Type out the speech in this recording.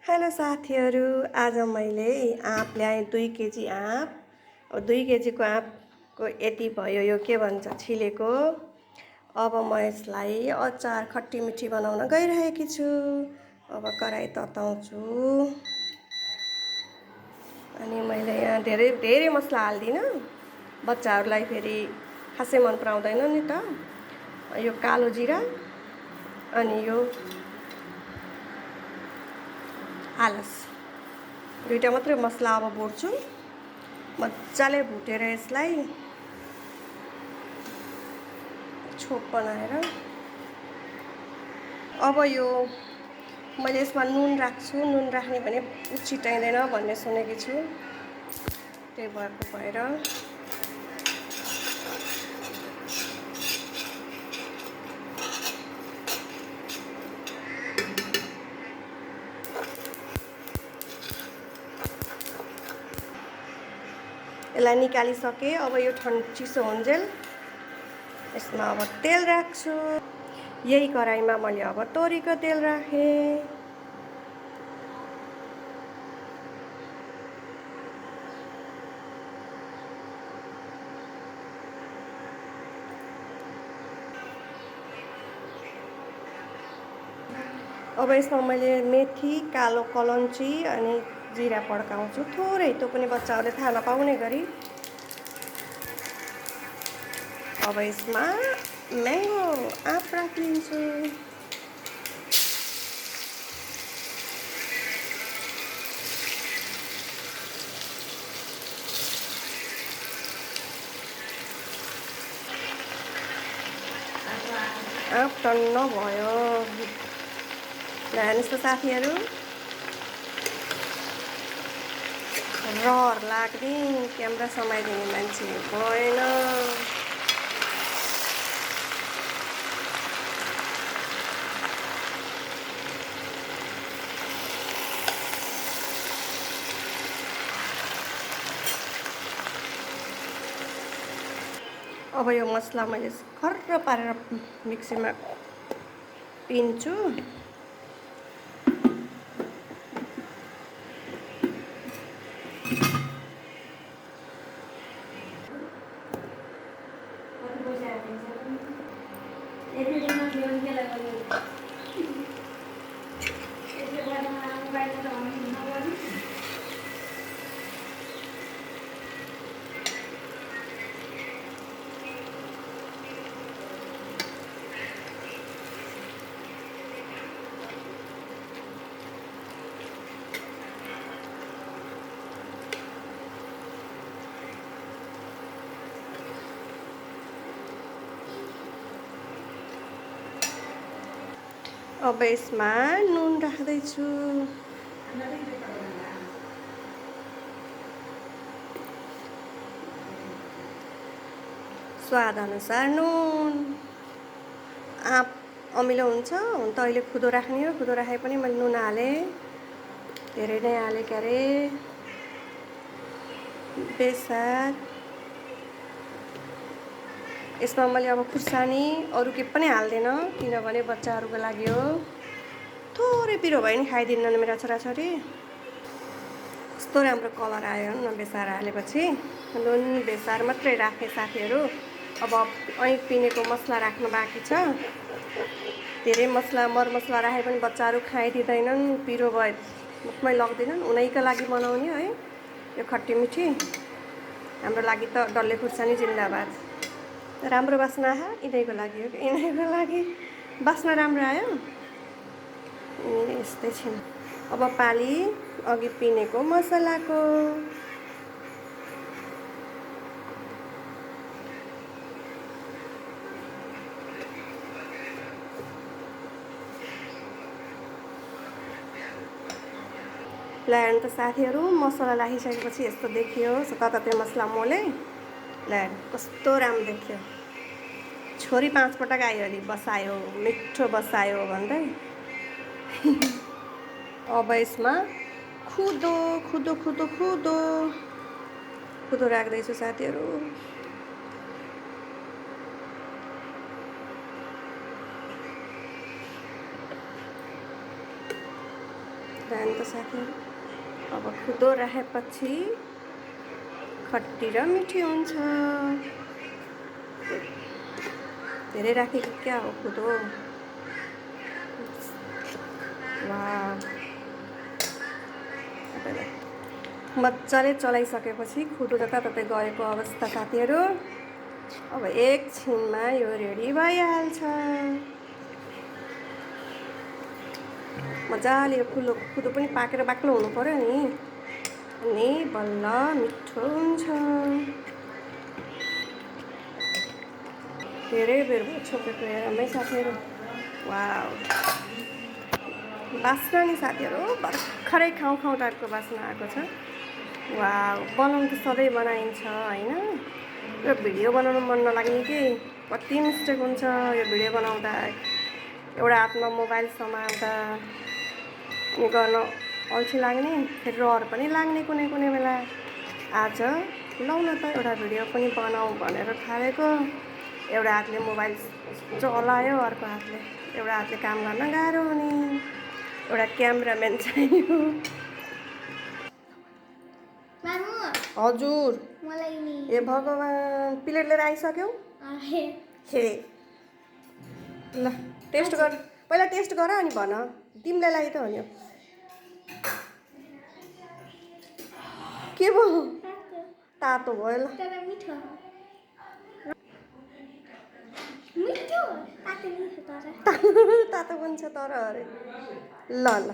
Hello साथीहरू, आज मैले आँप ल्याएँ 2 केजी आँप। अब 2 केजीको आँपको यति भयो, यो के भन्छ छिलेको। अब म यसलाई अचार खट्टी मिठी बनाउन गइरहेकी छु। अब कराई तताउँछु अनि मैले यहाँ धेरै मसला हाल्दिनँ, बच्चाहरूलाई फेरि खासै मन पराउँदैन नि त। यो कालो जिरा अनि यो हालस, दुईटा मात्रै मसला अब भुट्छु। मजाले भुटेर यसलाई छोप बनाएर अब यो मैले यसमा नुन राख्छु। नुन राख्ने भने छिटाइँदैन भन्ने सुनेकी छु, त्यही भएर यसलाई निकालिसकेँ। अब यो चिसो हुन्जेल यसमा अब तेल राख्छु। यही कराईमा मैले अब तोरीको तेल राखेँ। अब यसमा मैले मेथी, कालो कलन्ची अनि जिरा पड्काउँछु थोरै, त्यो पनि बच्चाहरूले थाहा नपाउने गरी। अब यसमा म्याङ्गो आँप राखिदिन्छु। आँप टन्न भयो। हेर्नुहोस् त साथीहरू, रहर लाग्ने क्यामेरा समाइदिने मान्छे भएन। अब यो मसला मैले खर्र पारेर मिक्सीमा पिन्छु। अब यसमा नुन राख्दैछु। स्वाद अनुसार नुन। आँप अमिलो हुन्छ, हुन त अहिले खुदो राख्ने हो, खुदो राखे पनि मैले नुन हालेँ, धेरै नै हालेँ क्यारे। बेसार यसमा मैले अब खुर्सानी अरू के पनि हाल्दिनँ, किनभने बच्चाहरूको लागि हो। थोरै पिरो भयो नि खाइदिन्न मेरा छोराछोरी। कस्तो राम्रो कलर आयो न बेसार हालेपछि। नुन बेसार मात्रै राखेँ साथीहरू। अब ऐँठ पिनेको मसला राख्नु बाँकी छ। धेरै मसला मरमसला राखे पनि बच्चाहरू खाइदिँदैनन्, पिरो भए मुखमै लग्दैनन्। उनीका लागि बनाउने है यो खट्टी मिठी। हाम्रो लागि त डल्ले खुर्सानी जिन्दाबाद। राम्रो बास्ना आयो, यिनीहरूको लागि हो कि यिनीहरूको लागि बास्ना राम्रो आयो। यस्तै छिन्। अब पाली अघि पिनेको मसलाको। ल हेर्नु त साथीहरू, मसला लागिसकेपछि यस्तो देखियो। तताते मसला मोले ल कस्तो राम्रो देखियो। छोरी 5 पटक आयो अरे बसायो, मिठो बसायो भन्दै। अब यसमा खुदो खुदो खुदो खुदो खुदो राख्दैछु साथीहरू। त्यहाँदेखि त साथीहरू अब खुदो राखेपछि खट्टी र मिठी हुन्छ। धेरै राखेको क्या हो खुदो। वाह, मजाले चलाइसकेपछि खुदो जताततै गएको अवस्था साथीहरू। अब एकछिनमा यो रेडी भइहाल्छ। मजाले यो खुदो पनि पाकेर बाक्लो हुनु पर्यो नि, अनि बल्ल मिठो हुन्छ। धेरै बेर भयो छोपेको हेरमै साथीहरू। वाउ, बास्ना नि साथीहरू भर्खरै खाउँ खाउँ टाइपको बास्ना आएको छ। वाउ, बनाउनु त सधैँ बनाइन्छ होइन, यो भिडियो बनाउनु मन नलाग्ने कि कति मिस्टेक हुन्छ यो भिडियो बनाउँदा। एउटा हातमा मोबाइल समाउँदा अनि गर्न अल्छी लाग्ने, फेरि रहर पनि लाग्ने कुनै कुनै बेला। आज लौ न त एउटा भिडियो पनि बनाऊ भनेर थालेको, एउटा हातले मोबाइल चलायो, अर्को हातले एउटा हातले काम गर्न गाह्रो हुने, एउटा क्यामेराम्यान चाहियो। हजुर, ए भगवान्, प्लेट लिएर आइसक्यौ? हे ल टेस्ट गर, पहिला टेस्ट गर अनि भन, तिमीलाई लागि त हो नि। के भयो? तातो भयो। ल तातो पनि छ तर अरे। ल ल